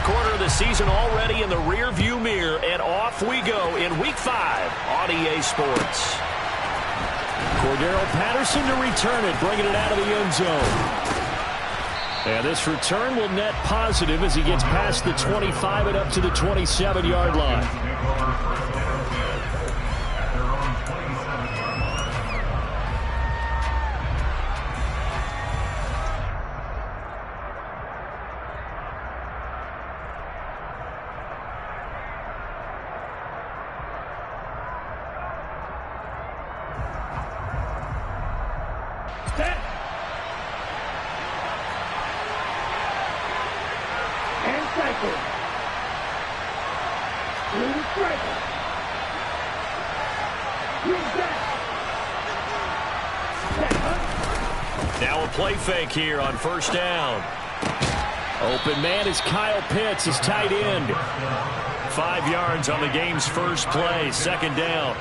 quarter of the season already in the rear-view mirror, and off we go in Week 5 on EA Sports. Cordero Patterson to return it, bringing it out of the end zone. And this return will net positive as he gets past the 25 and up to the 27-yard line. Now a play fake here on first down. Open man is Kyle Pitts, his tight end. 5 yards on the game's first play, second down.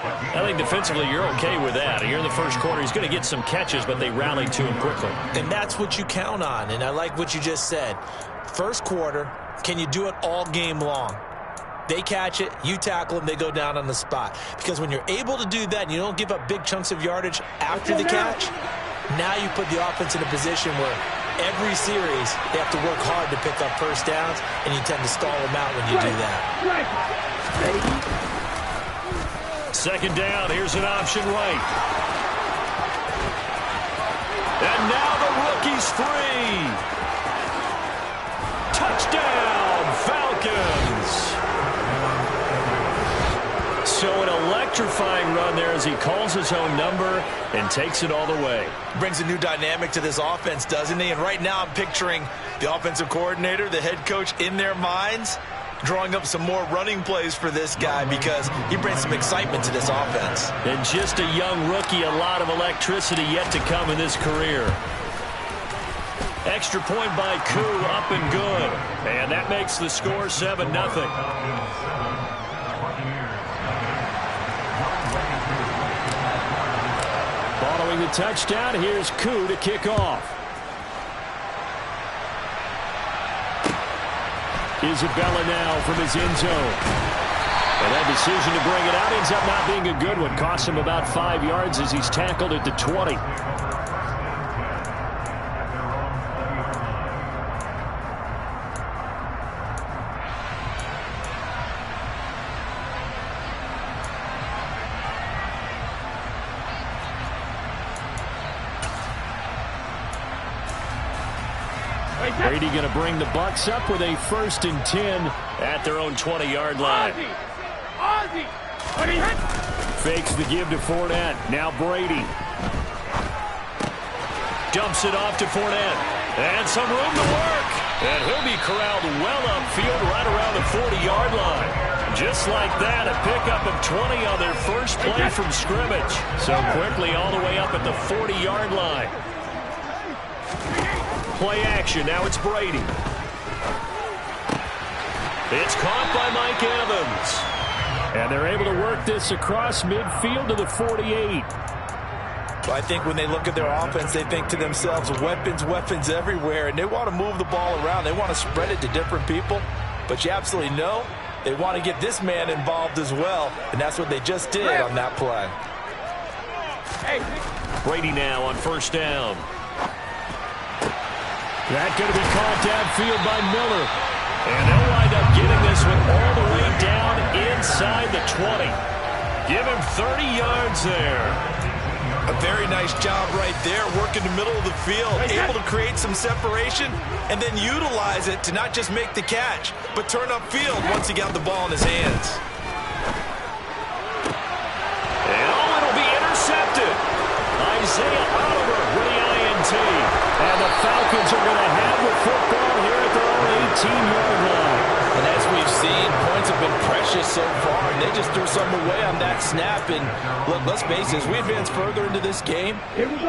I think defensively you're okay with that. Here in the first quarter, he's going to get some catches, but they rallied to him quickly. And that's what you count on, and I like what you just said. First quarter, can you do it all game long? They catch it, you tackle them, they go down on the spot. Because when you're able to do that and you don't give up big chunks of yardage after the catch, now you put the offense in a position where every series they have to work hard to pick up first downs, and you tend to stall them out when you do that. Second down, here's an option right. And now the rookie's free. Touchdown, Falcons. So an electrifying run there as he calls his own number and takes it all the way. Brings a new dynamic to this offense, doesn't he? And right now I'm picturing the offensive coordinator, the head coach in their minds, drawing up some more running plays for this guy because he brings some excitement to this offense. And just a young rookie, a lot of electricity yet to come in this career. Extra point by Koo, up and good. And that makes the score 7-0. Following the touchdown, here's Koo to kick off. Isabella now from his end zone. And that decision to bring it out ends up not being a good one. Costs him about 5 yards as he's tackled at the 20. Brady going to bring the Bucs up with a 1st and 10 at their own 20-yard line. Fakes the give to Fournette. Now Brady. Dumps it off to Fournette. And some room to work. And he'll be corralled well upfield right around the 40-yard line. Just like that, a pickup of 20 on their first play from scrimmage. So quickly all the way up at the 40-yard line. Play action. Now it's Brady. It's caught by Mike Evans. And they're able to work this across midfield to the 48. Well, I think when they look at their offense, they think to themselves, weapons, weapons everywhere, and they want to move the ball around. They want to spread it to different people. But you absolutely know they want to get this man involved as well, and that's what they just did on that play. Brady now on first down. That's going to be caught downfield by Miller. And they'll wind up getting this one all the way down inside the 20. Give him 30 yards there. A very nice job right there, working the middle of the field, able to create some separation, and then utilize it to not just make the catch, but turn upfield once he got the ball in his hands. And it'll be intercepted. Isaiah Oliver with the INT. And the Falcons are going to have the football here at their own 18-yard line. And as we've seen, points have been precious so far, and they just threw some away on that snap. And look, let's face it, as we advance further into this game,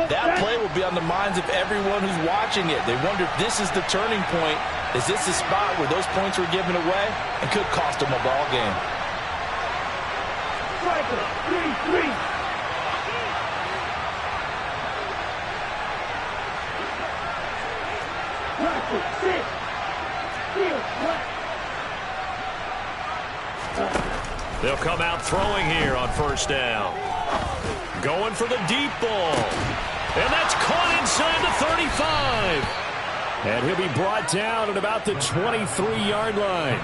that play will be on the minds of everyone who's watching it. They wonder if this is the turning point. Is this the spot where those points were given away and could cost them a ball game? Striker, 3-3. Six. come out throwing here on first down. Going for the deep ball. And that's caught inside the 35. And he'll be brought down at about the 23-yard line.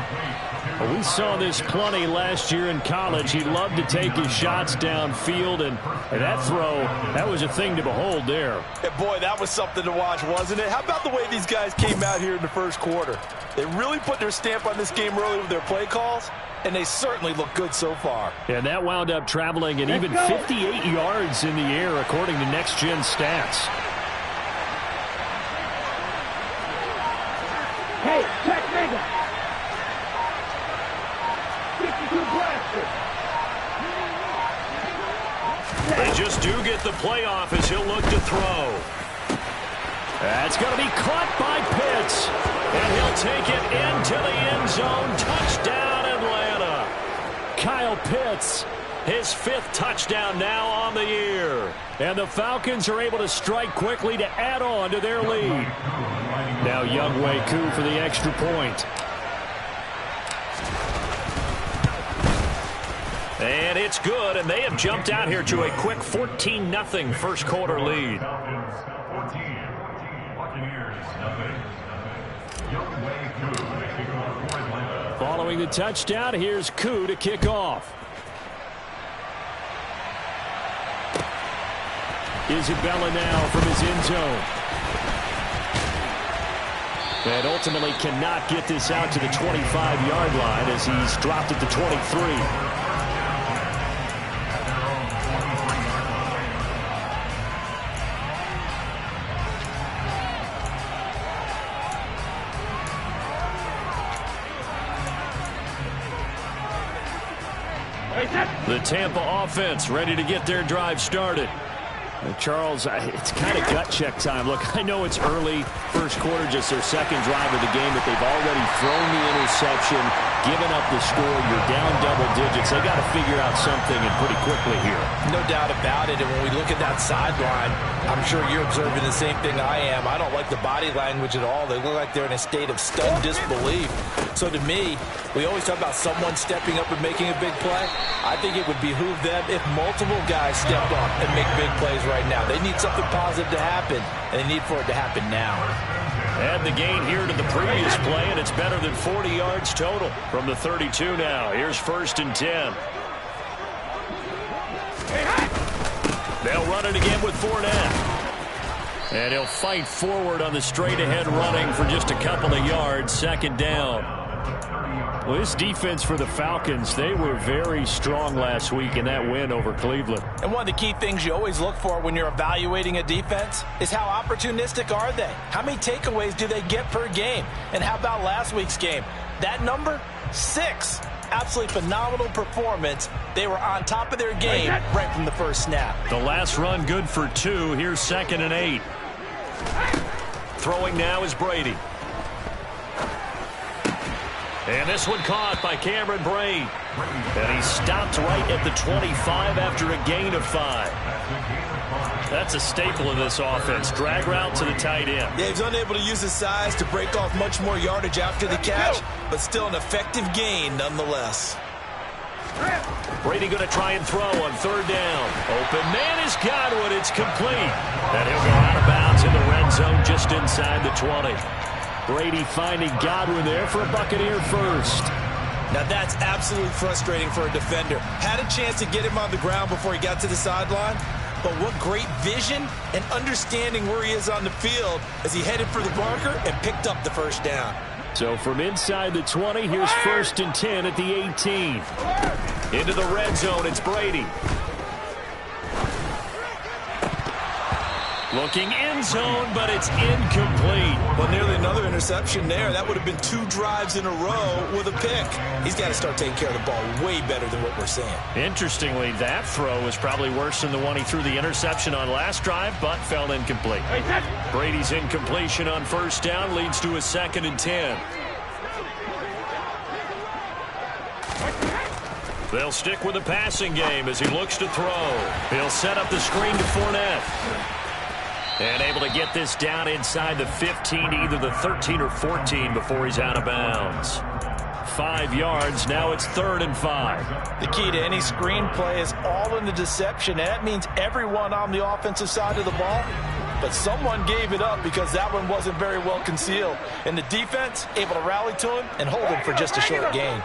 Well, we saw this plenty last year in college. He loved to take his shots downfield, and that throw, that was a thing to behold there. And boy, that was something to watch, wasn't it? How about the way these guys came out here in the first quarter? They really put their stamp on this game early with their play calls, and they certainly look good so far. And that wound up traveling at even 58 yards in the air, according to Next Gen Stats. Hey, check nigga. 52 blaster. They just do get the playoff as he'll look to throw. That's going to be caught by Pitts. And he'll take it into the end zone. Touchdown, Atlanta. Kyle Pitts, his 5th touchdown now on the year. And the Falcons are able to strike quickly to add on to their lead. Now Younghoe Koo for the extra point. And it's good, and they have jumped out here to a quick 14-0 first quarter lead. Following the touchdown, here's Koo to kick off. Isabella now from his end zone. And ultimately cannot get this out to the 25-yard line as he's dropped at the 23. The Tampa offense ready to get their drive started. Charles, it's kind of gut check time. Look, I know it's early, first quarter, just their second drive of the game, but they've already thrown the interception, given up the score. You're down double digits. They got to figure out something, and pretty quickly here. No doubt about it. And when we look at that sideline, I'm sure you're observing the same thing I am. I don't like the body language at all. They look like they're in a state of stunned disbelief. So to me, we always talk about someone stepping up and making a big play. I think it would behoove them if multiple guys stepped up and make big plays right now. They need something positive to happen, and they need for it to happen now. Add the gain here to the previous play, and it's better than 40 yards total from the 32 now. Here's 1st and 10. They'll run it again with Fournette. And he'll fight forward on the straight-ahead running for just a couple of yards. 2nd down. Well, this defense for the Falcons, they were very strong last week in that win over Cleveland. And one of the key things you always look for when you're evaluating a defense is how opportunistic are they? How many takeaways do they get per game? And how about last week's game? That number, 6. Absolutely phenomenal performance. They were on top of their game right from the first snap. The last run good for 2. Here's 2nd and 8. Throwing now is Brady. And this one caught by Cameron Brate. And he stopped right at the 25 after a gain of 5. That's a staple of this offense. Drag route to the tight end. Yeah, he's unable to use his size to break off much more yardage after the catch, but still an effective gain nonetheless. Brady going to try and throw on 3rd down. Open man is Godwin. It's complete. And he'll go out of bounds in the red zone just inside the 20. Brady finding Godwin there for a Buccaneer first. Now that's absolutely frustrating for a defender. Had a chance to get him on the ground before he got to the sideline, but what great vision and understanding where he is on the field as he headed for the bunker and picked up the 1st down. So from inside the 20, here's 1st and 10 at the 18. Into the red zone, it's Brady. Looking end zone, but it's incomplete. Well, nearly another interception there. That would have been 2 drives in a row with a pick. He's got to start taking care of the ball way better than what we're seeing. Interestingly, that throw was probably worse than the one he threw the interception on last drive, but fell incomplete. Brady's incompletion on 1st down leads to a 2nd and 10. They'll stick with the passing game as he looks to throw. He'll set up the screen to Fournette. And able to get this down inside the 15, either the 13 or 14 before he's out of bounds. 5 yards. Now it's 3rd and 5. The key to any screenplay is all in the deception, and that means everyone on the offensive side of the ball. But someone gave it up because that one wasn't very well concealed. And the defense able to rally to him and hold him for just a short gain.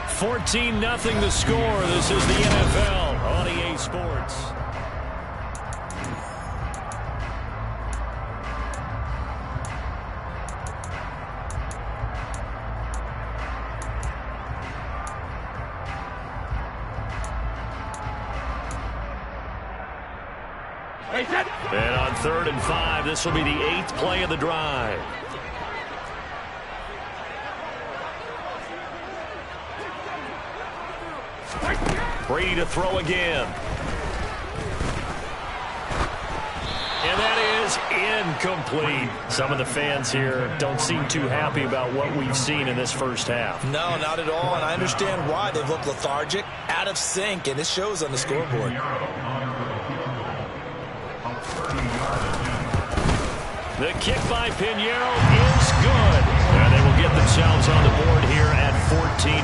14-0 the score. This is the NFL on EA Sports. And on 3rd and 5, this will be the 8th play of the drive. Brady to throw again. And that is incomplete. Some of the fans here don't seem too happy about what we've seen in this first half. No, not at all, and I understand why. They've looked lethargic, out of sync, and it shows on the scoreboard. The kick by Pinheiro is good. And they will get themselves on the board here at 14-3.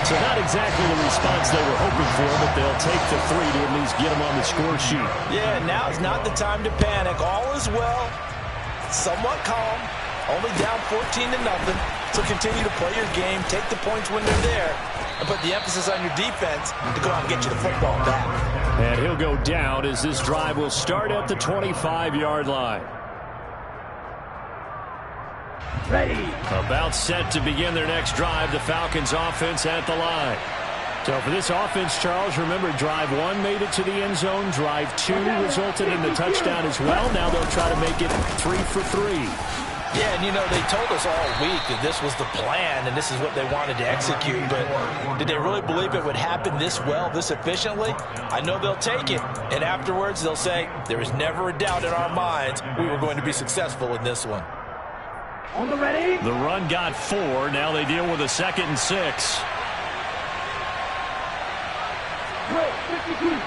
So not exactly the response they were hoping for, but they'll take the 3 to at least get them on the score sheet. Yeah, now is not the time to panic. All is well, somewhat calm, only down 14-0. So continue to play your game, take the points when they're there, and put the emphasis on your defense to go out and get you the football back. And he'll go down as this drive will start at the 25-yard line. Ready. About set to begin their next drive, the Falcons offense at the line. So for this offense, Charles, remember drive 1 made it to the end zone. Drive 2 resulted in the touchdown as well. Now they'll try to make it 3 for 3. Yeah, and you know, they told us all week that this was the plan and this is what they wanted to execute, but did they really believe it would happen this well, this efficiently? I know they'll take it, and afterwards they'll say, there was never a doubt in our minds we were going to be successful in this one. On the ready. The run got 4. Now they deal with a 2nd and 6. Go, 52.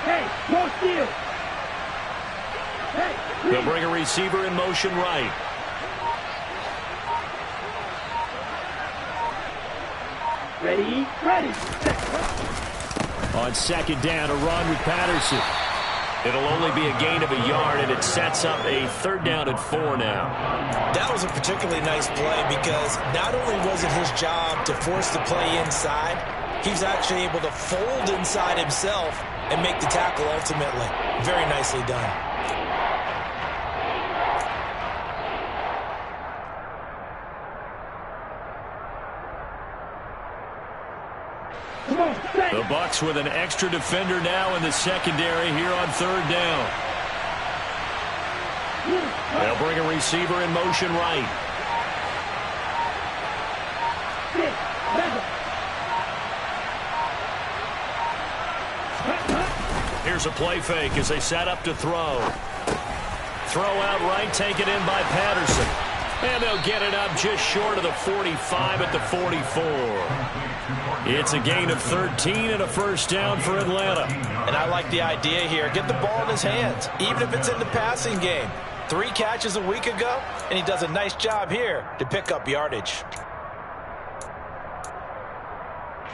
Hey, no steal. Hey, They'll bring a receiver in motion right. ready, ready. On 2nd down, a run with Patterson. It'll only be a gain of a yard, and it sets up a 3rd down and 4 now. That was a particularly nice play because not only was it his job to force the play inside, he's actually able to fold inside himself and make the tackle ultimately. Very nicely done. The Bucs with an extra defender now in the secondary here on 3rd down. They'll bring a receiver in motion right. Here's a play fake as they set up to throw. Throw out right, taken in by Patterson. And they'll get it up just short of the 45 at the 44. It's a gain of 13 and a 1st down for Atlanta. And I like the idea here. Get the ball in his hands, even if it's in the passing game. 3 catches a week ago, and he does a nice job here to pick up yardage.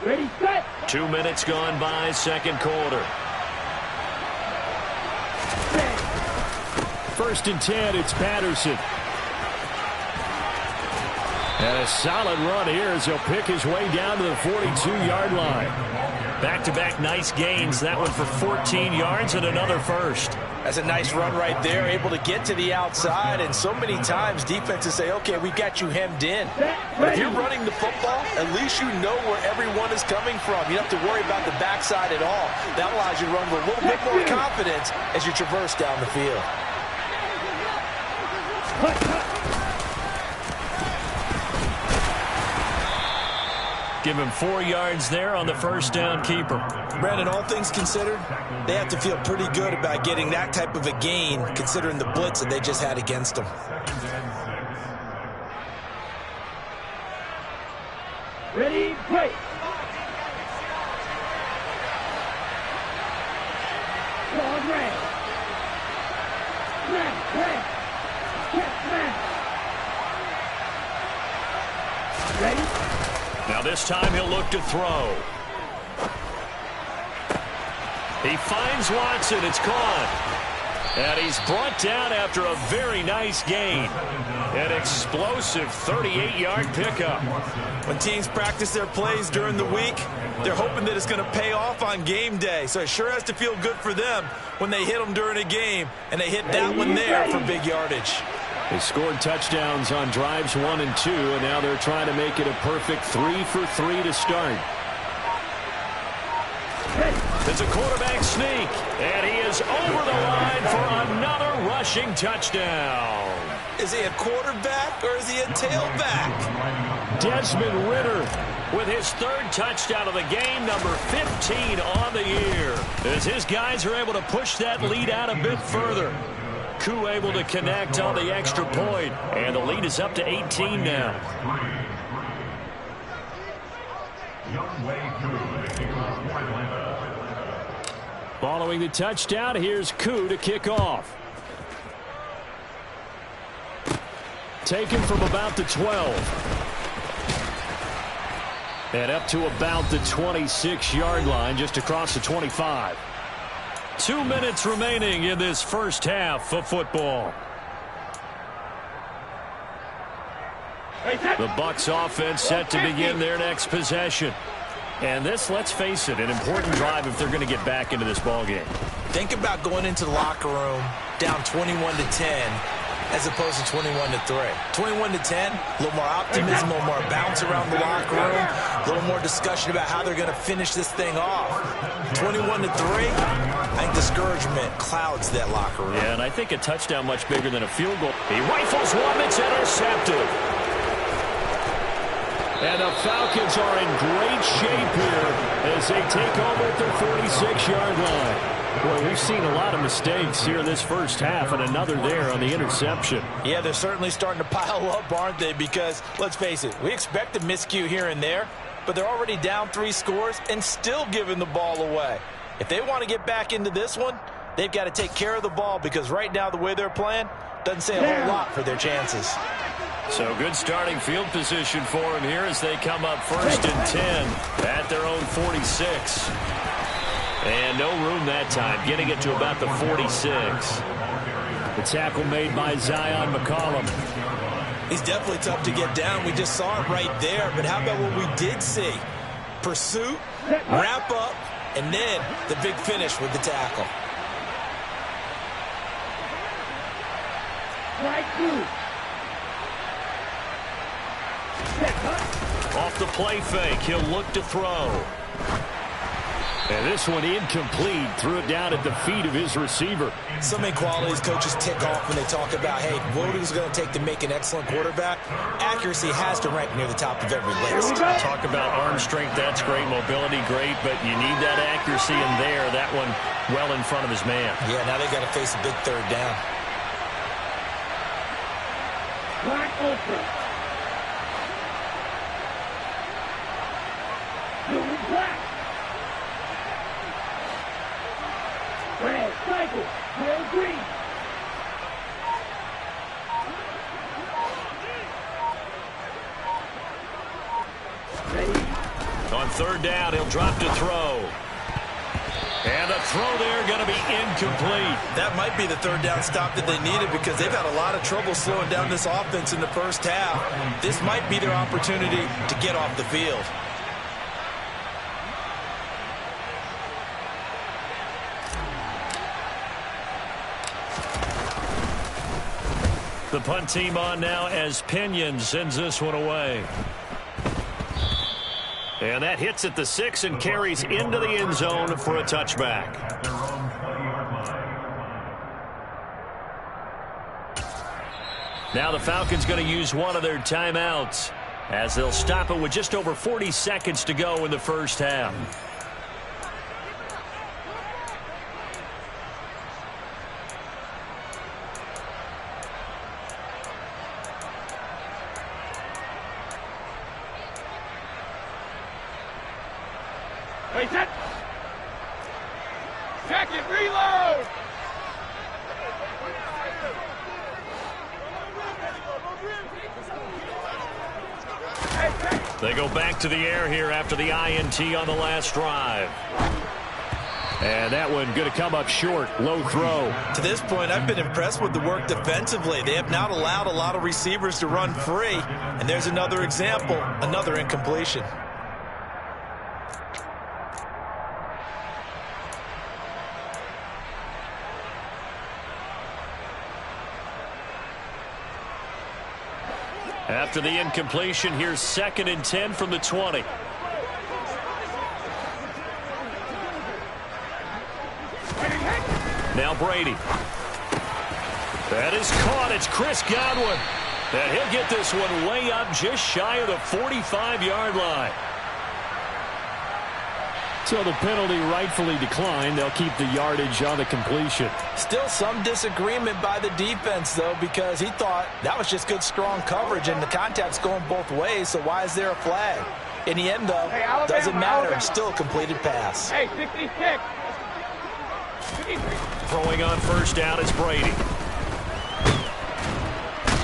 Ready, set. 2 minutes gone by, 2nd quarter. 1st and 10, it's Patterson. And a solid run here as he'll pick his way down to the 42-yard line. Back-to-back nice gains. That one for 14 yards and another 1st. That's a nice run right there, able to get to the outside. And so many times defenses say, okay, we got you hemmed in. But if you're running the football, at least you know where everyone is coming from. You don't have to worry about the backside at all. That allows you to run with a little bit more confidence as you traverse down the field. Give him 4 yards there on the 1st down keeper. Brandon, all things considered, they have to feel pretty good about getting that type of a gain, considering the blitz that they just had against them. Ready, play. On smash. Smash, smash. Catch, smash. Ready? Now this time he'll look to throw. He finds Watson. It's caught. And he's brought down after a very nice gain. An explosive 38-yard pickup. When teams practice their plays during the week, they're hoping that it's going to pay off on game day. So it sure has to feel good for them when they hit them during a game, and they hit that one there for big yardage. They scored touchdowns on drives 1 and 2, and now they're trying to make it a perfect 3 for 3 to start. It's a quarterback sneak, and he is over the line for another rushing touchdown. Is he a quarterback or is he a tailback? Desmond Ridder with his third touchdown of the game, number 15 on the year, as his guys are able to push that lead out a bit further. Koo able to connect on the extra point, and the lead is up to 18 now. Following the touchdown, here's Koo to kick off. Taken from about the 12. And up to about the 26-yard line, just across the 25. 2 minutes remaining in this first half of football. The Bucs offense set to begin their next possession. And this, let's face it, an important drive if they're going to get back into this ballgame. Think about going into the locker room down 21-10 as opposed to 21-3. 21-10, a little more optimism, a little more bounce around the locker room, a little more discussion about how they're going to finish this thing off. 21-3, I think discouragement clouds that locker room. Yeah, and I think a touchdown much bigger than a field goal. He rifles one that's intercepted. And the Falcons are in great shape here as they take over at their 46-yard line. Boy, we've seen a lot of mistakes here in this first half, and another there on the interception. Yeah, they're certainly starting to pile up, aren't they? Because, let's face it, we expect a miscue here and there, but they're already down 3 scores and still giving the ball away. If they want to get back into this one, they've got to take care of the ball, because right now the way they're playing doesn't say a whole lot for their chances. So good starting field position for him here as they come up 1st and 10 at their own 46. And no room that time, getting it to about the 46. The tackle made by Zion McCollum. He's definitely tough to get down. We just saw it right there. But how about what we did see? Pursuit, wrap up, and then the big finish with the tackle. Strike 2. Off the play fake, he'll look to throw. And this one incomplete. Threw it down at the feet of his receiver. So many qualities coaches tick off when they talk about, hey, what is it going to take to make an excellent quarterback? Accuracy has to rank near the top of every list. Talk about arm strength, that's great. Mobility, great. But you need that accuracy in there. That one well in front of his man. Yeah, now they got to face a big 3rd down. Black Ultra. Blue black. Red cycle. Red green. Ready. On 3rd down, he'll drop to throw. And the throw there going to be incomplete. That might be the 3rd down stop that they needed, because they've had a lot of trouble slowing down this offense in the first half. This might be their opportunity to get off the field. The punt team on now as Pinion sends this one away. And that hits at the 6 and carries into the end zone for a touchback. Now the Falcons going to use one of their timeouts as they'll stop it with just over 40 seconds to go in the first half. Wait, set. Check it, reload! They go back to the air here after the INT on the last drive. And that one going to come up short. Low throw. To this point, I've been impressed with the work defensively. They have not allowed a lot of receivers to run free. And there's another example, another incompletion. After the incompletion, here's 2nd and 10 from the 20. Now Brady. That is caught. It's Chris Godwin. And he'll get this one way up just shy of the 45-yard line. So the penalty rightfully declined. They'll keep the yardage on the completion. Still some disagreement by the defense, though, because he thought that was just good, strong coverage, and the contact's going both ways, so why is there a flag? In the end, though, doesn't matter. Still a completed pass. Hey, 66. Throwing on first down is Brady.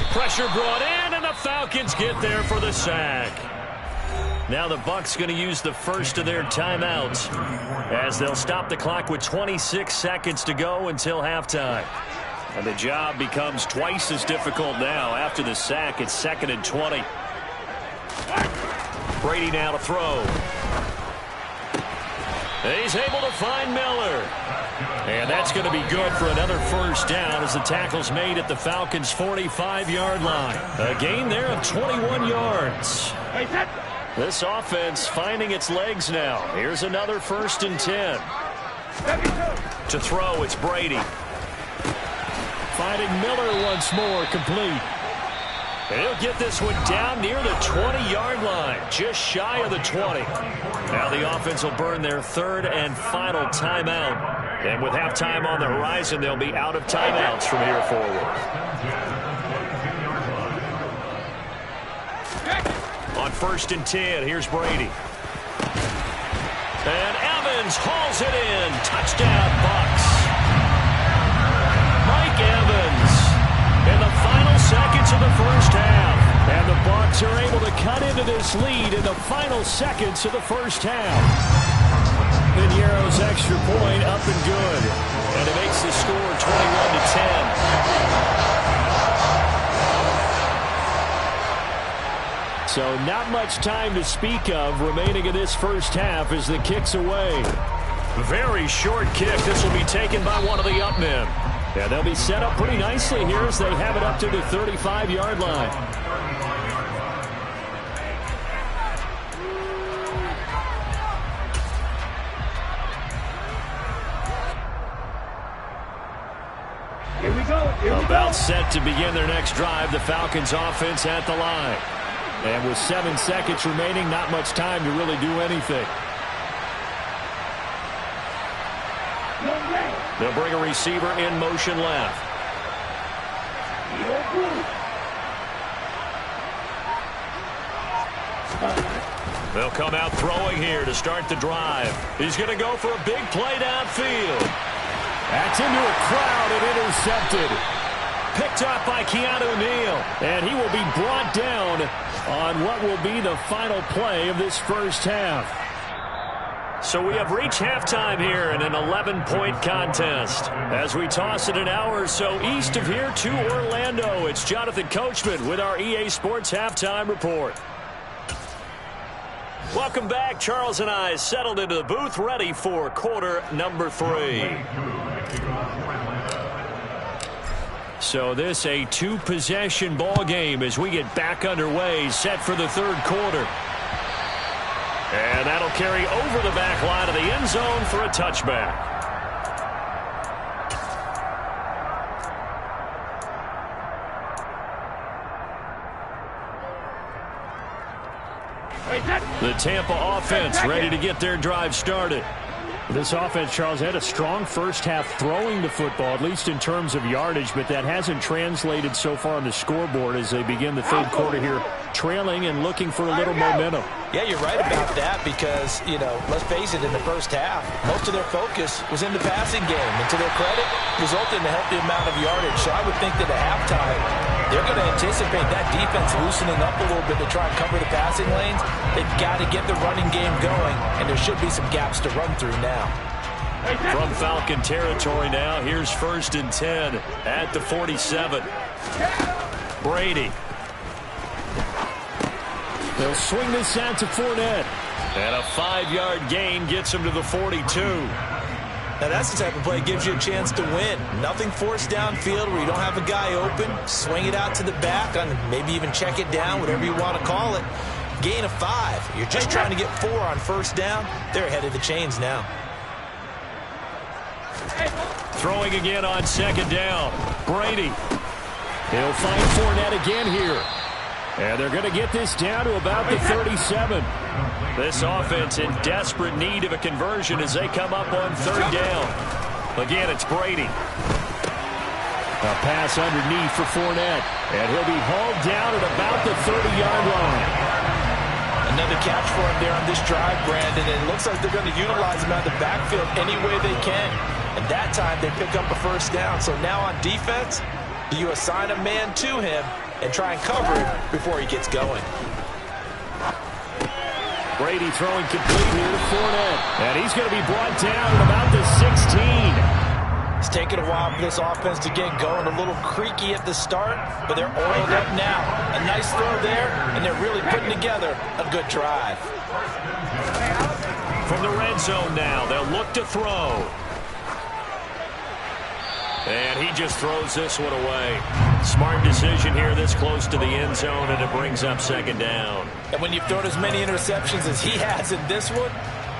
Pressure brought in, and the Falcons get there for the sack. Now the Bucs going to use the first of their timeouts as they'll stop the clock with 26 seconds to go until halftime. And the job becomes twice as difficult now. After the sack, it's 2nd and 20. Brady now to throw. He's able to find Miller. And that's going to be good for another first down as the tackle's made at the Falcons' 45-yard line. A gain there of 21 yards. This offense finding its legs now. Here's another 1st and 10. To throw, it's Brady. Finding Miller once more, complete. He'll get this one down near the 20-yard line, just shy of the 20. Now the offense will burn their 3rd and final timeout. And with halftime on the horizon, they'll be out of timeouts from here forward. On 1st and 10, here's Brady. And Evans hauls it in. Touchdown, Bucs. Mike Evans in the final seconds of the first half. And the Bucs are able to cut into this lead in the final seconds of the first half. Piniero's extra point up and good. And it makes the score 21-10. So not much time to speak of remaining in this first half as the kick's away. Very short kick. This will be taken by one of the up men. And they'll be set up pretty nicely here as they have it up to the 35-yard line. Here we go. About set to begin their next drive. The Falcons offense at the line. And with 7 seconds remaining, not much time to really do anything. They'll bring a receiver in motion left. They'll come out throwing here to start the drive. He's going to go for a big play downfield. That's into a crowd and intercepted. Picked up by Keanu Neal. And he will be brought down on what will be the final play of this first half. So we have reached halftime here in an 11-point contest. As we toss it an hour or so east of here to Orlando, it's Jonathan Coachman with our EA Sports Halftime Report. Welcome back. Charles and I settled into the booth ready for quarter number 3. So this a 2-possession ball game as we get back underway, set for the 3rd quarter. And that'll carry over the back line of the end zone for a touchback. The Tampa offense ready to get their drive started. This offense, Charles, had a strong first half throwing the football, at least in terms of yardage, but that hasn't translated so far on the scoreboard as they begin the third quarter here, trailing and looking for a little momentum. Yeah, you're right about that because, let's face it, in the first half, most of their focus was in the passing game. And to their credit, resulted in a healthy amount of yardage. So I would think that at halftime, they're going to anticipate that defense loosening up a little bit to try and cover the passing lanes. They've got to get the running game going, and there should be some gaps to run through now. From Falcon territory now, here's 1st and 10 at the 47. Brady. They'll swing this out to Fournette. And a 5-yard gain gets him to the 42. Now that's the type of play that gives you a chance to win. Nothing forced downfield where you don't have a guy open. Swing it out to the back, and maybe even check it down, whatever you want to call it. Gain of 5. You're just trying to get 4 on first down. They're ahead of the chains now. Throwing again on 2nd down. Brady. He'll find Fournette again here. And they're going to get this down to about the 37. This offense in desperate need of a conversion as they come up on 3rd down. Again, it's Brady. A pass underneath for Fournette. And he'll be hauled down at about the 30-yard line. Another catch for him there on this drive, Brandon. And it looks like they're going to utilize him out of the backfield any way they can. And that time they pick up a first down. So now on defense, do you assign a man to him and try and cover it before he gets going? Brady throwing complete here to Fournette. And he's going to be brought down at about the 16. It's taken a while for this offense to get going. A little creaky at the start, but they're oiled up now. A nice throw there, and they're really putting together a good drive. From the red zone now, they'll look to throw. And he just throws this one away. Smart decision here this close to the end zone, and it brings up 2nd down. And when you've thrown as many interceptions as he has in this one,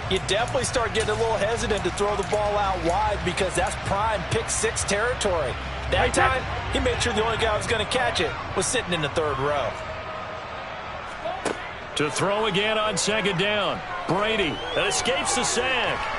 you definitely start getting a little hesitant to throw the ball out wide because that's prime pick-6 territory. That time, he made sure the only guy who was going to catch it was sitting in the 3rd row. To throw again on 2nd down. Brady that escapes the sack.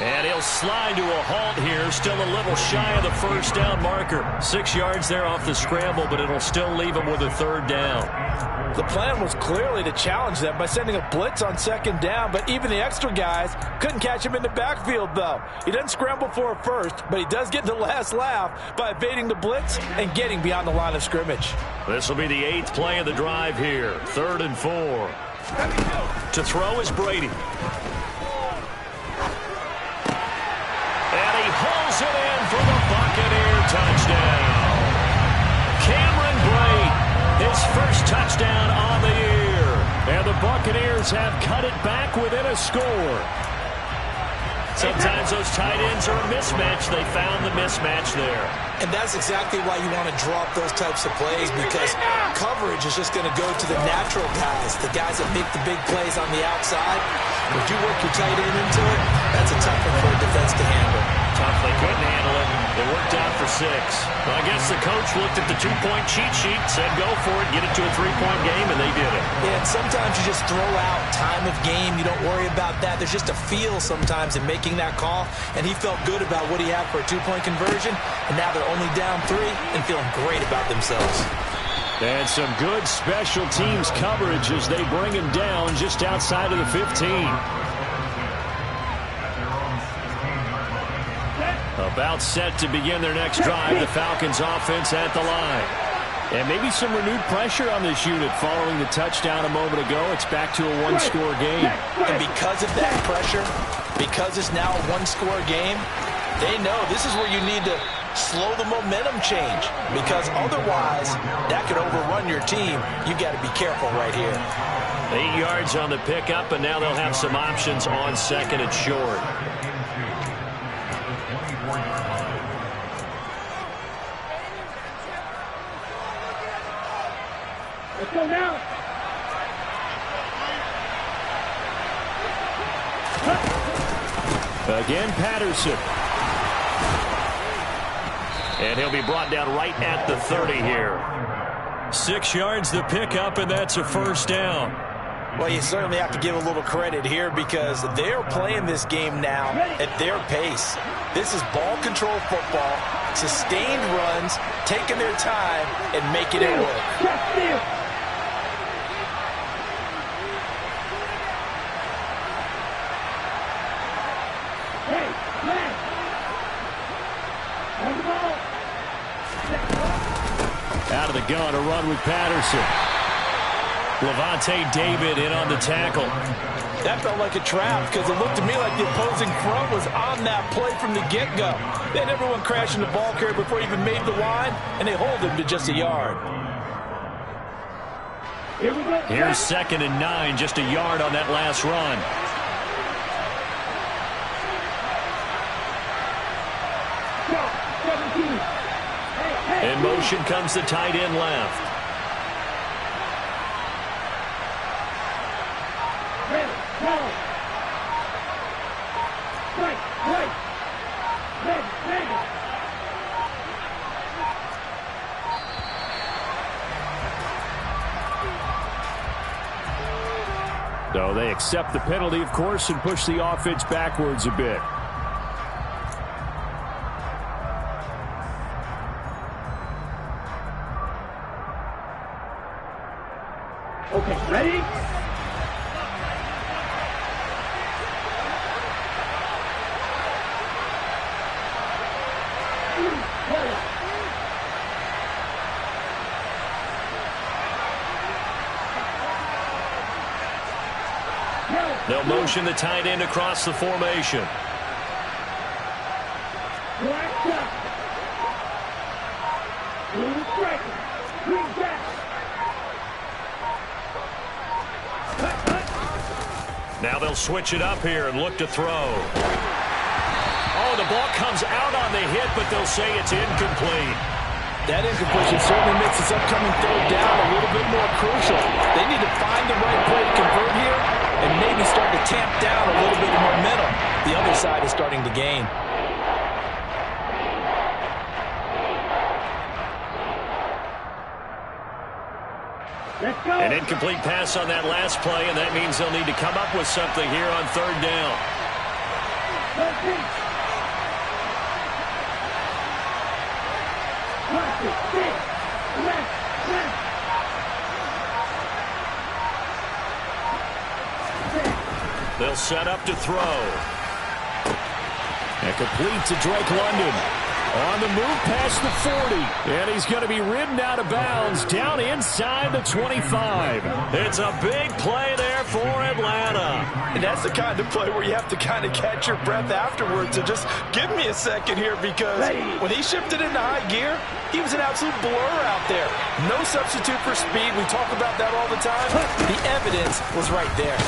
And he'll slide to a halt here, still a little shy of the first down marker. 6 yards there off the scramble, but it'll still leave him with a 3rd down. The plan was clearly to challenge them by sending a blitz on 2nd down, but even the extra guys couldn't catch him in the backfield, though. He doesn't scramble for a first, but he does get the last laugh by evading the blitz and getting beyond the line of scrimmage. This will be the 8th play of the drive here. 3rd and 4. To throw is Brady. And he pulls it in for the Buccaneer touchdown. Cameron Brate, his first touchdown on the year. And the Buccaneers have cut it back within a score. Sometimes those tight ends are a mismatch. They found the mismatch there. And that's exactly why you want to drop those types of plays, because coverage is just going to go to the natural guys, the guys that make the big plays on the outside. If you work your tight end into it, that's a tough one for a defense to handle. Tough, they couldn't handle it. It worked out for 6. Well, I guess the coach looked at the 2-point cheat sheet, said go for it, get it to a 3-point game, and they did it. Yeah, and sometimes you just throw out time of game. You don't worry about that. There's just a feel sometimes in making that call, and he felt good about what he had for a 2-point conversion, and now they're only down 3 and feeling great about themselves. And some good special teams coverage as they bring him down just outside of the 15. About set to begin their next drive, the Falcons offense at the line. And maybe some renewed pressure on this unit following the touchdown a moment ago. It's back to a 1-score game. And because of that pressure, because it's now a 1-score game, they know this is where you need to slow the momentum change, because otherwise that could overrun your team. You got to be careful right here. 8 yards on the pickup, and now they'll have some options on 2nd and short. Let's go now. Again, Patterson. And he'll be brought down right at the 30 here. 6 yards the pickup, and that's a first down. Well, you certainly have to give a little credit here because they're playing this game now at their pace. This is ball control football, sustained runs, taking their time, and making it work. Out of the gun, a run with Patterson. Levante David in on the tackle. That felt like a trap because it looked to me like the opposing front was on that play from the get-go. They had everyone crashing the ball carrier before he even made the line, and they hold him to just a yard. Here's 2nd and 9, just a yard on that last run. In motion comes the tight end left. So they accept the penalty, of course, and push the offense backwards a bit. Okay, ready? They'll motion the tight end across the formation. Black up. Blue striker. Green back. Now they'll switch it up here and look to throw. Oh, the ball comes out on the hit, but they'll say it's incomplete. That incompletion certainly makes this upcoming third down a little bit more crucial. They need to find the right play to convert here and maybe start to tamp down a little bit of momentum. The other side is starting to gain. Let's go. An incomplete pass on that last play, and that means they'll need to come up with something here on 3rd down. They'll set up to throw. And complete to Drake London. On the move past the 40. And he's going to be ridden out of bounds down inside the 25. It's a big play there for Atlanta. And that's the kind of play where you have to kind of catch your breath afterwards. So just give me a second here because when he shifted into high gear, he was an absolute blur out there. No substitute for speed. We talk about that all the time. The evidence was right there.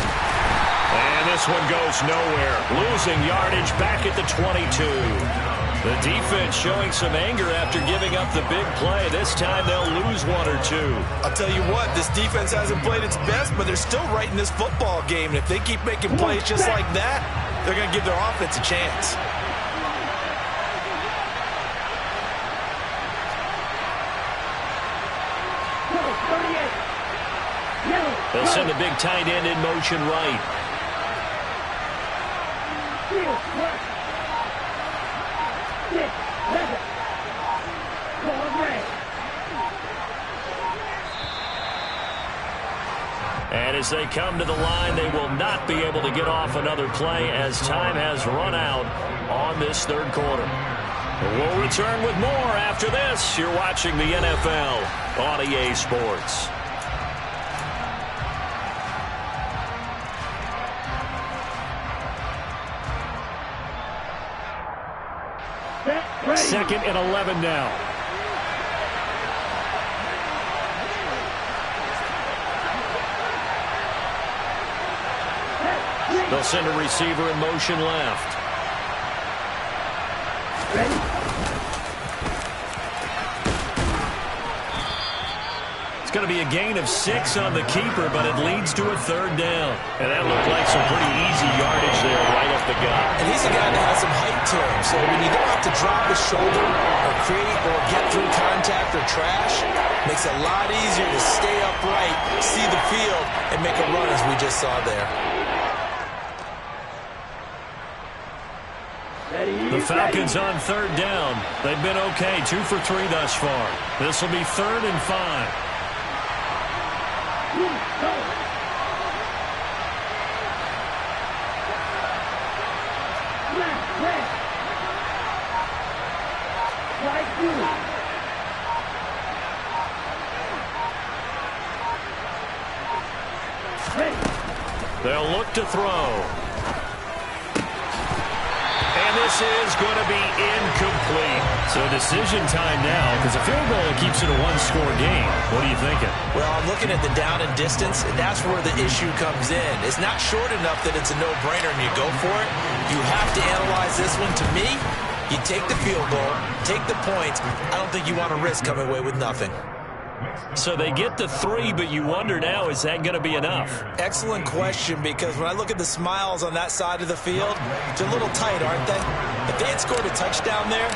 And this one goes nowhere. Losing yardage back at the 22. The defense showing some anger after giving up the big play. This time they'll lose one or two. I'll tell you what, this defense hasn't played its best, but they're still right in this football game. And if they keep making plays just like that, they're going to give their offense a chance. They'll send the big tight end in motion right. And as they come to the line, they will not be able to get off another play as time has run out on this 3rd quarter. We'll return with more after this. You're watching the NFL on EA Sports. Second and 11 now. They'll send a receiver in motion left. going to be a gain of 6 on the keeper, but it leads to a 3rd down. And that looked like some pretty easy yardage there right up the gut. And he's a guy that has some height to him. So when you don't have to drop his shoulder or create or get through contact or trash, makes it a lot easier to stay upright, see the field, and make a run as we just saw there. The Falcons on 3rd down. They've been okay, 2 for 3 thus far. This will be 3rd and 5. They'll look to throw. This is going to be incomplete. So decision time now, because a field goal keeps it a 1-score game. What are you thinking? Well, I'm looking at the down and distance, and that's where the issue comes in. It's not short enough that it's a no-brainer and you go for it. You have to analyze this one. To me, you take the field goal, take the points. I don't think you want to risk coming away with nothing. So they get the 3, but you wonder now, is that going to be enough? Excellent question, because when I look at the smiles on that side of the field, they're a little tight, aren't they? If they had scored a touchdown there,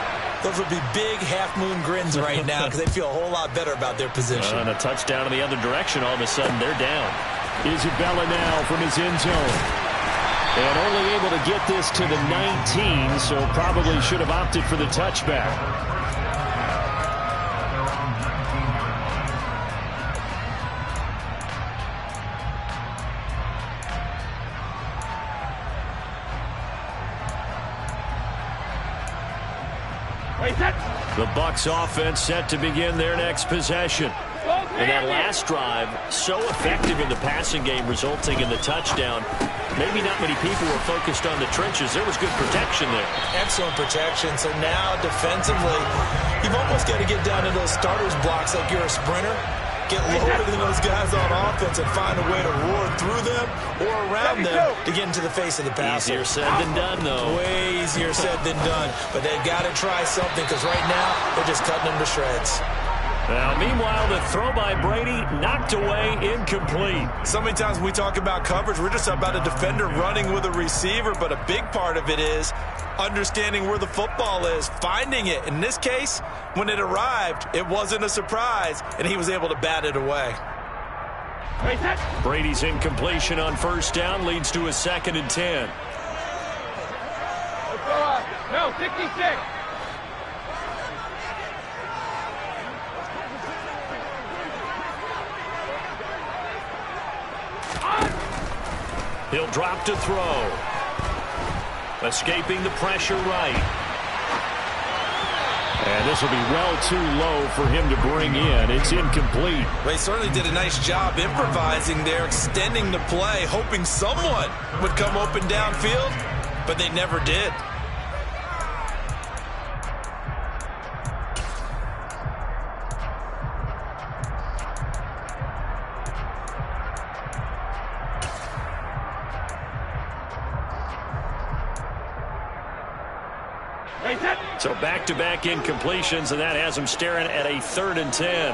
those would be big half-moon grins right now because they feel a whole lot better about their position. And a touchdown in the other direction, all of a sudden they're down. Isabella now from his end zone. And only able to get this to the 19, so probably should have opted for the touchback. The Bucs offense set to begin their next possession. And that last drive, so effective in the passing game, resulting in the touchdown. Maybe not many people were focused on the trenches. There was good protection there. Excellent protection. So now defensively, you've almost got to get down to those starters blocks like you're a sprinter. Get lower than those guys on offense and find a way to roar through them or around them to get into the face of the passer. Easier said than done, though. Way easier said than done. But they've got to try something because right now they're just cutting them to shreds. Now, meanwhile, the throw by Brady knocked away, incomplete. So many times when we talk about coverage, we're just about a defender running with a receiver, but a big part of it is understanding where the football is, finding it. In this case, when it arrived, it wasn't a surprise, and he was able to bat it away. Brady's incompletion on 1st down leads to a 2nd and 10. No, 66. He'll drop to throw. Escaping the pressure right. And this will be well too low for him to bring in. It's incomplete. They certainly did a nice job improvising there, extending the play, hoping someone would come open downfield, but they never did. So back-to-back incompletions, and that has him staring at a 3rd and 10.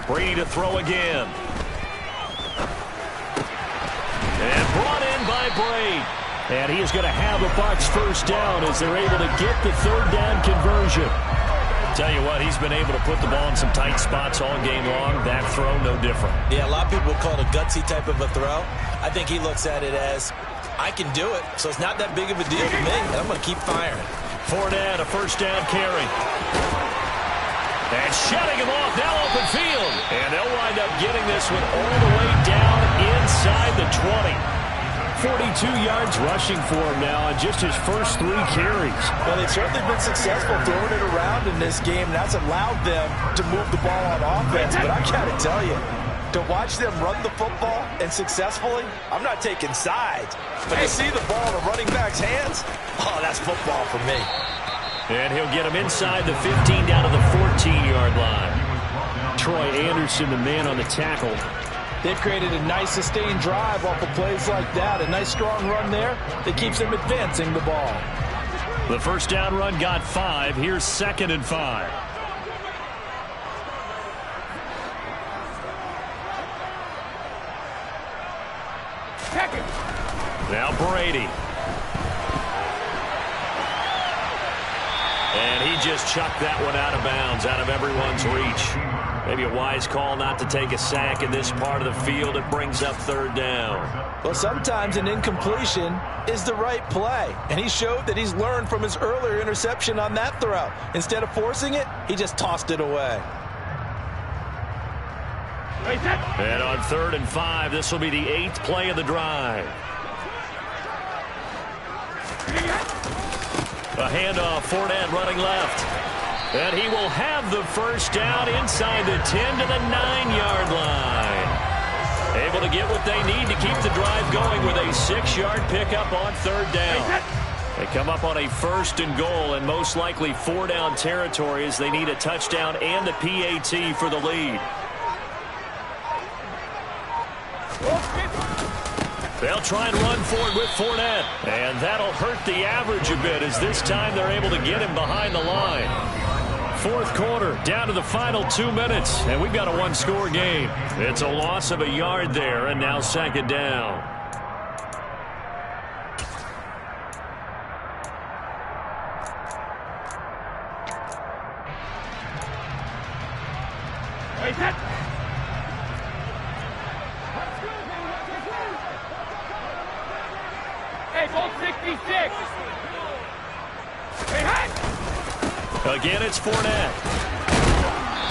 Brady to throw again. And brought in by Brady. And he is going to have a Bucs 1st down as they're able to get the 3rd down conversion. Tell you what, he's been able to put the ball in some tight spots all game long. That throw, no different. Yeah, a lot of people would call it a gutsy type of a throw. I think he looks at it as, I can do it, so it's not that big of a deal to me, and I'm going to keep firing. Fournette, a 1st down carry. And shutting him off, now open field. And they'll wind up getting this one all the way down inside the 20. 42 yards rushing for him now on just his first 3 carries. Well, they've certainly been successful throwing it around in this game, and that's allowed them to move the ball on offense. But I got to tell you, to watch them run the football and successfully, I'm not taking sides. But to see the ball in a running back's hands, oh, that's football for me. And he'll get him inside the 15 down to the 14-yard line. Troy Anderson, the man on the tackle. They've created a nice sustained drive off of plays like that. A nice strong run there that keeps them advancing the ball. The 1st down run got 5. Here's 2nd and 5. Now Brady. And he just chucked that one out of bounds, out of everyone's reach. Maybe a wise call not to take a sack in this part of the field. It brings up third down. Well, sometimes an incompletion is the right play. And he showed that he's learned from his earlier interception on that throw. Instead of forcing it, he just tossed it away. And on 3rd and 5, this will be the 8th play of the drive. A handoff, Fournette running left. And he will have the first down inside the 10 to the 9-yard line. Able to get what they need to keep the drive going with a 6-yard pickup on 3rd down. They come up on a 1st and goal and most likely 4-down territory as they need a touchdown and a PAT for the lead. They'll try and run forward with Fournette. And that'll hurt the average a bit as this time they're able to get him behind the line. 4th quarter, down to the final 2 minutes. And we've got a 1-score game. It's a loss of a yard there, and now 2nd down. Again, it's Fournette.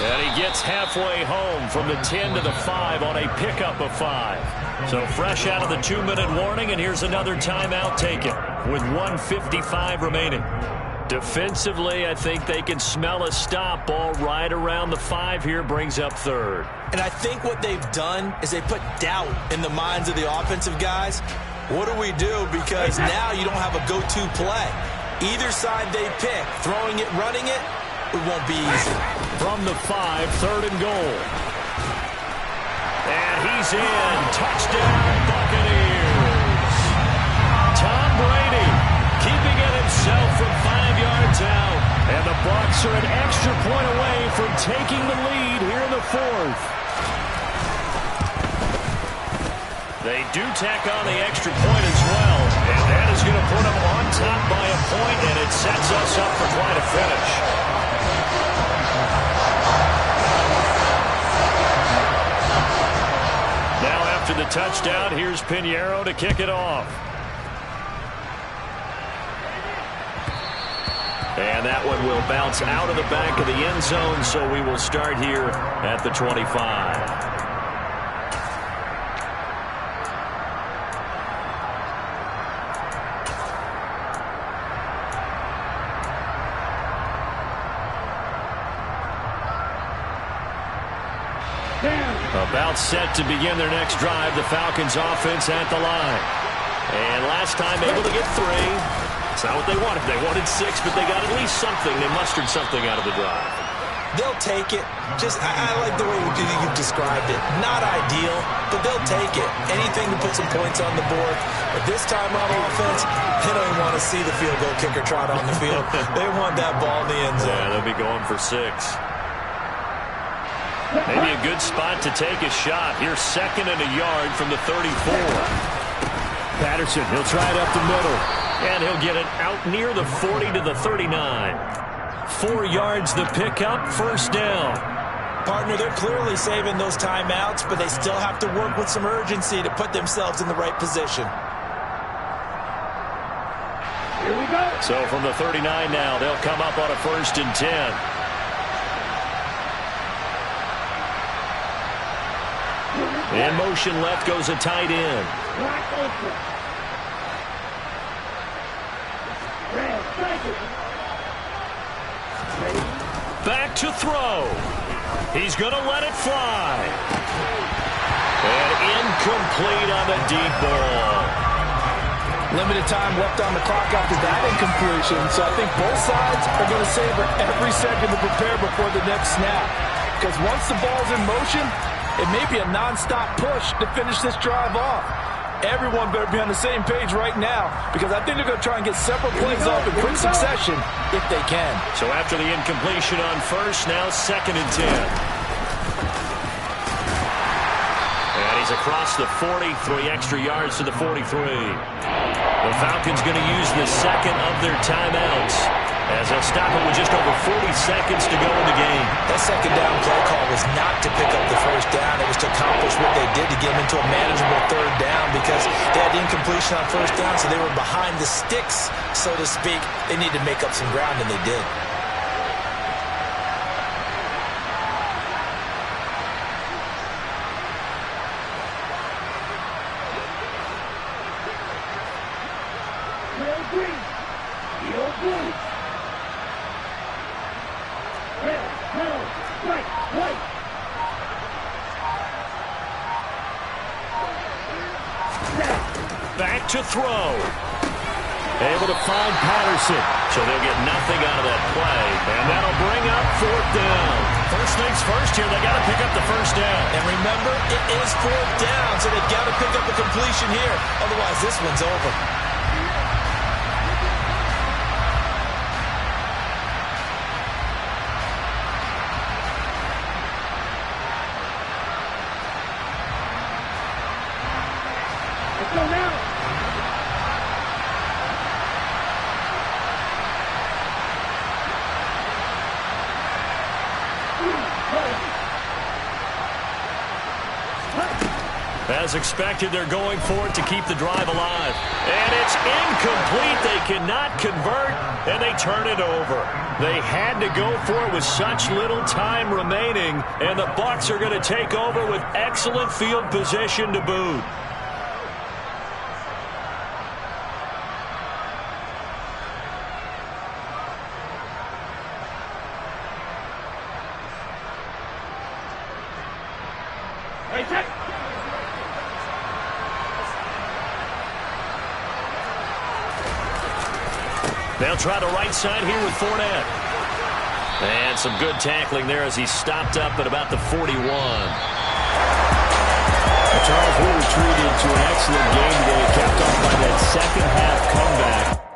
And he gets halfway home from the 10 to the 5 on a pickup of 5. So fresh out of the 2-minute warning, and here's another timeout taken with 1:55 remaining. Defensively, I think they can smell a stop. Ball right around the 5 here, brings up 3rd. And I think what they've done is they put doubt in the minds of the offensive guys. What do we do? Because now you don't have a go-to play. Either side they pick, throwing it, running it, it won't be easy. From the 5, 3rd and goal. And he's in. Touchdown, Buccaneers. Tom Brady keeping it himself from 5 yards out. And the Bucs are an extra point away from taking the lead here in the 4th. They do tack on the extra point as well. And that is going to put them on top by a point, and it sets us up for quite a finish. Now after the touchdown, here's Pinheiro to kick it off. And that one will bounce out of the back of the end zone, so we will start here at the 25. About set to begin their next drive, the Falcons offense at the line. And last time able to get 3. It's not what they wanted. They wanted 6, but they got at least something. They mustered something out of the drive. They'll take it. I like the way you described it. Not ideal, but they'll take it. Anything to put some points on the board. But this time on offense, they don't even want to see the field goal kicker trot on the field. They want that ball in the end zone. Yeah, they'll be going for 6. Maybe a good spot to take a shot. Here's 2nd and a yard from the 34. Patterson, he'll try it up the middle. And he'll get it out near the 40 to the 39. 4 yards the pickup, 1st down. Partner, they're clearly saving those timeouts, but they still have to work with some urgency to put themselves in the right position. Here we go. So from the 39 now, they'll come up on a 1st and 10. In motion left goes a tight end. Back to throw. He's going to let it fly. And incomplete on the deep ball. Limited time left on the clock after that incompletion, so I think both sides are going to savor every second to prepare before the next snap. Because once the ball's in motion, it may be a non-stop push to finish this drive off. Everyone better be on the same page right now, because I think they're going to try and get several plays off in quick succession if they can. So after the incompletion on 1st, now 2nd and 10. And he's As across the 40, 3 extra yards to the 43. The Falcons going to use the second of their timeouts, as they'll stop it with just over 40 seconds to go in the game. That second down play call was not to pick up the first down. It was to accomplish what they did to get them into a manageable third down, because they had incompletion on first down, so they were behind the sticks, so to speak. They needed to make up some ground, and they did. Back to throw. Able to find Patterson. So they'll get nothing out of that play. And that'll bring up 4th down. First things first here, they got to pick up the first down. And remember, it is 4th down, so they've got to pick up a completion here. Otherwise, this one's over. Let's go now. As expected, they're going for it to keep the drive alive. And it's incomplete. They cannot convert, and they turn it over. They had to go for it with such little time remaining, and the Bucs are going to take over with excellent field position to boot. Hey, check. They'll try the right side here with Fournette. And some good tackling there as he stopped up at about the 41. Charles, we were treated to an excellent game today, capped off by that second half comeback.